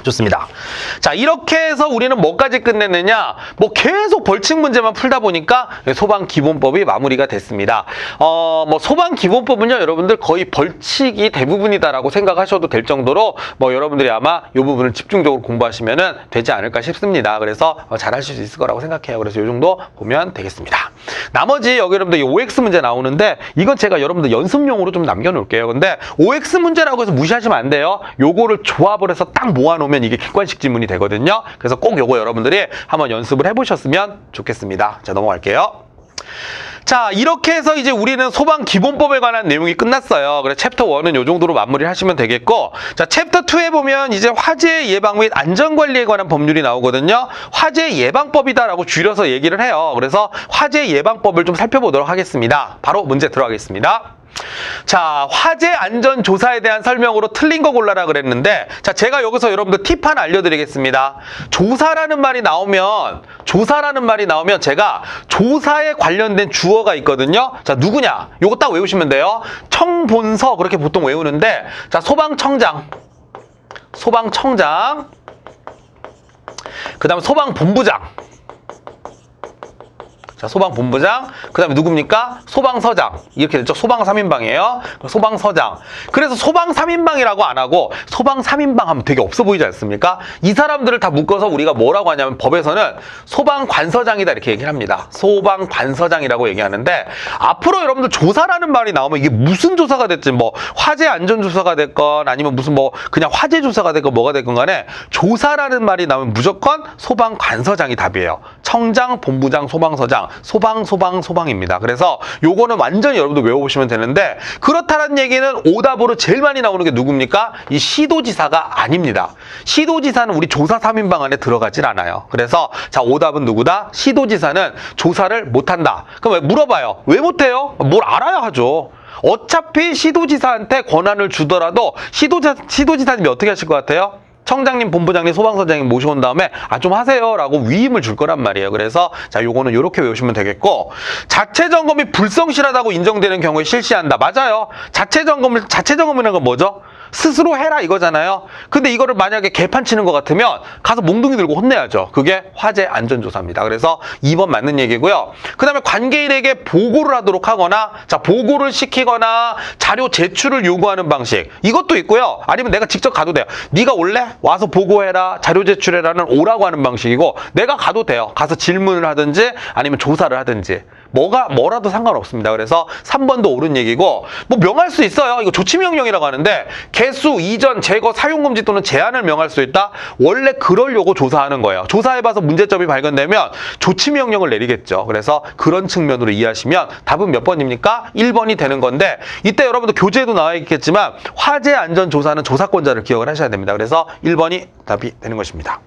좋습니다. 자, 이렇게 해서 우리는 뭐까지 끝냈느냐? 뭐 계속 벌칙 문제만 풀다 보니까 소방 기본법이 마무리가 됐습니다. 뭐 소방 기본법은요, 여러분들 거의 벌칙이 대부분이다라고 생각하셔도 될 정도로 뭐 여러분들이 아마 이 부분을 집중적으로 공부하시면은 되지 않을까 싶습니다. 그래서 잘 하실 수 있을 거라고 생각해요. 그래서 이 정도 보면 되겠습니다. 나머지 여기 여러분들 이 OX 문제 나오는데 이건 제가 여러분들 연습용으로 좀 남겨놓을게요. 근데 OX 문제라고 해서 무시하시면 안 돼요. 요거를 조합을 해서 딱 모아놓으면 이게 객관식 지문이 되거든요. 그래서 꼭 요거 여러분들이 한번 연습을 해보셨으면 좋겠습니다. 자, 넘어갈게요. 자, 이렇게 해서 이제 우리는 소방 기본법에 관한 내용이 끝났어요. 그래서 챕터 1은 요 정도로 마무리를 하시면 되겠고, 자, 챕터 2에 보면 이제 화재 예방 및 안전관리에 관한 법률이 나오거든요. 화재 예방법이다라고 줄여서 얘기를 해요. 그래서 화재 예방법을 좀 살펴보도록 하겠습니다. 바로 문제 들어가겠습니다. 자, 화재 안전 조사에 대한 설명으로 틀린 거 골라라 그랬는데, 자, 제가 여기서 여러분들 팁 하나 알려드리겠습니다. 조사라는 말이 나오면 제가 조사에 관련된 주어가 있거든요. 자, 누구냐? 요거 딱 외우시면 돼요. 청본서 그렇게 보통 외우는데, 자, 소방청장, 그 다음에 소방본부장, 자, 소방본부장, 그 다음에 누굽니까? 소방서장. 이렇게 됐죠? 소방 3인방이에요. 소방서장. 그래서 소방 3인방이라고 안 하고 소방 3인방 하면 되게 없어 보이지 않습니까? 이 사람들을 다 묶어서 우리가 뭐라고 하냐면 법에서는 소방관서장이다 이렇게 얘기를 합니다. 소방관서장이라고 얘기하는데, 앞으로 여러분들 조사라는 말이 나오면 이게 무슨 조사가 됐든 뭐 화재 안전조사가 됐건 아니면 무슨 뭐 그냥 화재 조사가 됐건 뭐가 됐건 간에 조사라는 말이 나오면 무조건 소방관서장이 답이에요. 청장, 본부장, 소방서장. 소방입니다. 그래서 요거는 완전히 여러분들 외워보시면 되는데, 그렇다는 얘기는 오답으로 제일 많이 나오는 게 누굽니까? 이 시도지사가 아닙니다. 시도지사는 우리 조사 3인방 안에 들어가질 않아요. 그래서 자, 오답은 누구다? 시도지사는 조사를 못한다. 그럼 왜 물어봐요? 왜 못해요? 뭘 알아야 하죠. 어차피 시도지사한테 권한을 주더라도 시도지사님이 어떻게 하실 것 같아요? 청장님, 본부장님, 소방서장님 모셔온 다음에 좀 하세요 라고 위임을 줄 거란 말이에요. 그래서 자, 요거는 이렇게 외우시면 되겠고, 자체 점검이 불성실하다고 인정되는 경우에 실시한다. 맞아요. 자체 점검이라는 건 뭐죠? 스스로 해라 이거잖아요. 근데 이거를 만약에 개판 치는 것 같으면 가서 몽둥이 들고 혼내야죠. 그게 화재 안전조사입니다. 그래서 2번 맞는 얘기고요. 그 다음에 관계인에게 보고를 하도록 하거나, 자, 보고를 시키거나 자료 제출을 요구하는 방식, 이것도 있고요. 아니면 내가 직접 가도 돼요. 네가 올래? 와서 보고해라, 자료 제출해라는 오라고 하는 방식이고, 내가 가도 돼요. 가서 질문을 하든지 아니면 조사를 하든지 뭐라도 상관없습니다. 그래서 3번도 옳은 얘기고, 뭐 명할 수 있어요. 이거 조치명령이라고 하는데, 개수, 이전, 제거, 사용금지 또는 제한을 명할 수 있다? 원래 그러려고 조사하는 거예요. 조사해봐서 문제점이 발견되면 조치명령을 내리겠죠. 그래서 그런 측면으로 이해하시면 답은 몇 번입니까? 1번이 되는 건데, 이때 여러분들 교재에도 나와 있겠지만 화재 안전 조사는 조사권자를 기억을 하셔야 됩니다. 그래서 1번이 답이 되는 것입니다.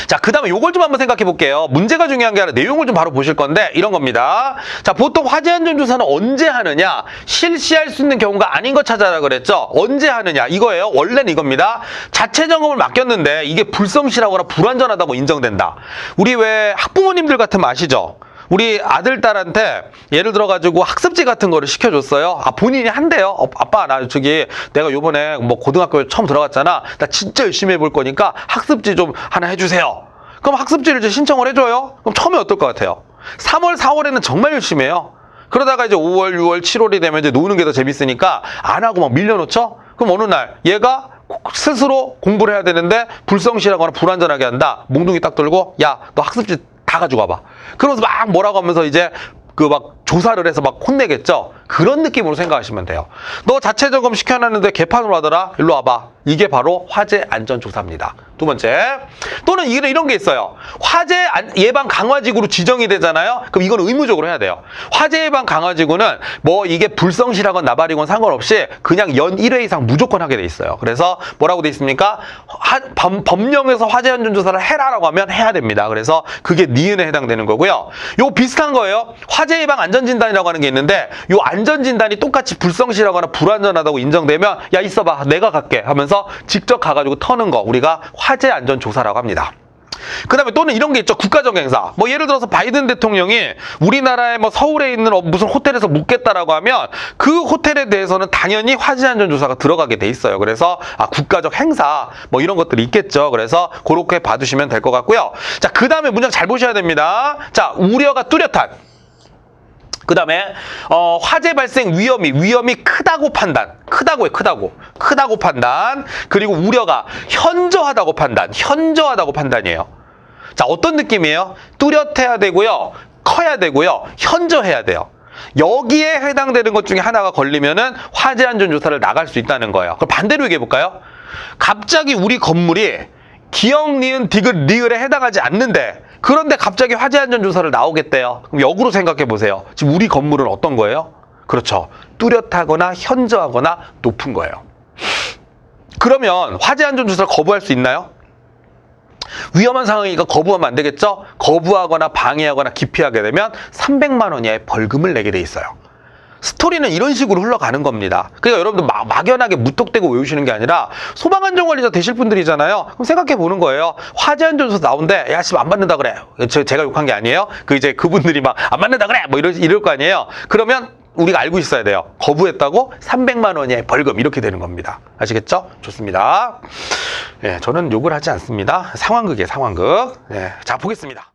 자, 그 다음에 요걸 좀 한번 생각해 볼게요. 문제가 중요한 게 아니라 내용을 좀 바로 보실 건데, 이런 겁니다. 자, 보통 화재안전조사는 언제 하느냐? 실시할 수 있는 경우가 아닌 거 찾아라 그랬죠? 언제 하느냐? 이거예요. 원래는 이겁니다. 자체 점검을 맡겼는데 이게 불성실하거나 불안전하다고 인정된다. 우리 왜 학부모님들 같으면 아시죠? 우리 아들, 딸한테 예를 들어가지고 학습지 같은 거를 시켜줬어요. 본인이 한대요. 아빠, 내가 요번에 뭐 고등학교에 처음 들어갔잖아. 나 진짜 열심히 해볼 거니까 학습지 좀 하나 해주세요. 그럼 학습지를 이제 신청을 해줘요. 그럼 처음에 어떨 것 같아요? 3월, 4월에는 정말 열심히 해요. 그러다가 이제 5월, 6월, 7월이 되면 이제 노는 게 더 재밌으니까 안 하고 막 밀려놓죠? 그럼 어느 날 얘가 스스로 공부를 해야 되는데 불성실하거나 불안전하게 한다. 몽둥이 딱 들고, 야, 너 학습지 다 가지고 와봐. 그러면서 막 뭐라고 하면서 이제 막 조사를 해서 막 혼내겠죠? 그런 느낌으로 생각하시면 돼요. 너 자체 점검 시켜놨는데 개판으로 하더라? 일로 와봐. 이게 바로 화재 안전 조사입니다. 두 번째, 또는 이런 게 있어요. 화재 예방 강화지구로 지정이 되잖아요. 그럼 이건 의무적으로 해야 돼요. 화재 예방 강화지구는 뭐 이게 불성실하건 나발이건 상관없이 그냥 연 1회 이상 무조건 하게 돼 있어요. 그래서 뭐라고 돼 있습니까? 법령에서 화재 안전 조사를 해라라고 하면 해야 됩니다. 그래서 그게 니은에 해당되는 거고요. 요 비슷한 거예요. 화재 예방 안전진단이라고 하는 게 있는데, 요 안전진단이 똑같이 불성실하거나 불안전하다고 인정되면 야, 있어봐, 내가 갈게 하면서 직접 가가지고 터는 거, 우리가 화재 안전 조사라고 합니다. 그 다음에 또는 이런 게 있죠. 국가적 행사. 뭐 예를 들어서 바이든 대통령이 우리나라의 뭐 서울에 있는 무슨 호텔에서 묵겠다라고 하면 그 호텔에 대해서는 당연히 화재안전조사가 들어가게 돼 있어요. 그래서 국가적 행사 뭐 이런 것들이 있겠죠. 그래서 그렇게 봐두시면 될 것 같고요. 자, 그 다음에 문장 잘 보셔야 됩니다. 자, 우려가 뚜렷한. 그 다음에 화재 발생 위험이 크다고 판단. 크다고요, 크다고 판단. 그리고 우려가 현저하다고 판단이에요. 자, 어떤 느낌이에요? 뚜렷해야 되고요, 커야 되고요, 현저해야 돼요. 여기에 해당되는 것 중에 하나가 걸리면은 화재안전조사를 나갈 수 있다는 거예요. 그럼 반대로 얘기해 볼까요? 갑자기 우리 건물이 기역, 니은, 디귿, 리을에 해당하지 않는데 그런데 갑자기 화재안전조사를 나오겠대요. 그럼 역으로 생각해 보세요. 지금 우리 건물은 어떤 거예요? 그렇죠. 뚜렷하거나 현저하거나 높은 거예요. 그러면 화재안전조사를 거부할 수 있나요? 위험한 상황이니까 거부하면 안 되겠죠? 거부하거나 방해하거나 기피하게 되면 300만 원 이하의 벌금을 내게 돼 있어요. 스토리는 이런 식으로 흘러가는 겁니다. 그러니까 여러분들 막연하게 무턱대고 외우시는 게 아니라 소방안전관리자 되실 분들이잖아요. 그럼 생각해 보는 거예요. 화재안전조사 나온대. 야, 씨, 안 받는다 그래. 제가 욕한 게 아니에요. 이제 그분들이 막 안 받는다 그래. 뭐 이럴 거 아니에요. 그러면 우리가 알고 있어야 돼요. 거부했다고 300만 원의 벌금 이렇게 되는 겁니다. 아시겠죠? 좋습니다. 예, 저는 욕을 하지 않습니다. 상황극이에요, 상황극. 예, 자, 보겠습니다.